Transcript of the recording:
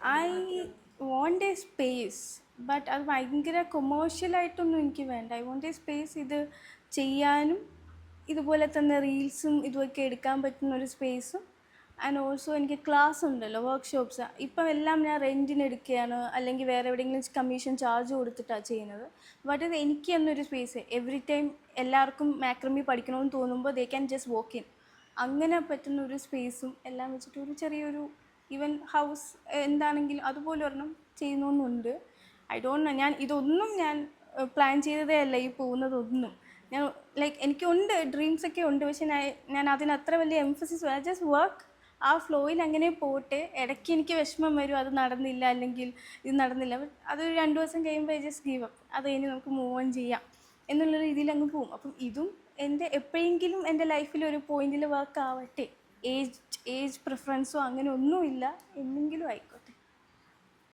I won't A space, but അത് ഭയങ്കര കൊമേഴ്ഷ്യലായിട്ടൊന്നും എനിക്ക് വേണ്ട. ഐ വോണ്ട് എ സ്പേസ് ഇത് ചെയ്യാനും ഇതുപോലെ തന്നെ റീൽസും ഇതുമൊക്കെ എടുക്കാൻ പറ്റുന്ന ഒരു സ്പേസും. ആൻഡ് ഓൾസോ എനിക്ക് ക്ലാസ് ഉണ്ടല്ലോ, വർക്ക്ഷോപ്പ്സ്. ഇപ്പം എല്ലാം ഞാൻ റെൻറ്റിന് എടുക്കുകയാണ്, അല്ലെങ്കിൽ വേറെ എവിടെയെങ്കിലും കമ്മീഷൻ ചാർജ് കൊടുത്തിട്ടാണ് ചെയ്യുന്നത്. ബട്ട് ഇത് എനിക്ക് എന്നൊരു സ്പേസ് എവറി ടൈം എല്ലാവർക്കും മാക്രമി പഠിക്കണമെന്ന് തോന്നുമ്പോൾ they can just walk in, അങ്ങനെ പറ്റുന്ന ഒരു സ്പേസും എല്ലാം വെച്ചിട്ട് ഒരു ചെറിയൊരു ഈവൻ ഹൗസ് എന്താണെങ്കിലും അതുപോലെ ഒരെണ്ണം ചെയ്യുന്നൊന്നുണ്ട്. ഐ ഡോണ്ട് നോ, ഞാൻ ഇതൊന്നും ഞാൻ പ്ലാൻ ചെയ്തതേ അല്ല ഈ പോകുന്നതൊന്നും. ഞാൻ ലൈക്ക് എനിക്കുണ്ട് ഡ്രീംസൊക്കെ ഉണ്ട്, പക്ഷെ ഞാൻ അതിന് അത്ര വലിയ എംഫസിസ് ജസ്റ്റ് വർക്ക് ആ ഫ്ലോയിൽ അങ്ങനെ പോട്ടെ. ഇടയ്ക്ക് എനിക്ക് വിഷമം വരും, അത് നടന്നില്ല അല്ലെങ്കിൽ ഇത് നടന്നില്ല. അതൊരു 2 ദിവസം കഴിയുമ്പോൾ ഐ ജസ്റ്റ് ഗീവ് അപ്പ്, അത് കഴിഞ്ഞ് നമുക്ക് മൂവ് ഓൺ ചെയ്യാം എന്നുള്ള രീതിയിൽ അങ്ങ് പോവും. അപ്പം ഇതും എൻ്റെ എപ്പോഴെങ്കിലും എൻ്റെ ലൈഫിൽ ഒരു പോയിന്റിൽ വർക്ക് ആവട്ടെ. ഏജ് പ്രിഫറൻസോ അങ്ങനെ ഒന്നുമില്ല, എന്തെങ്കിലും ആയിക്കോട്ടെ.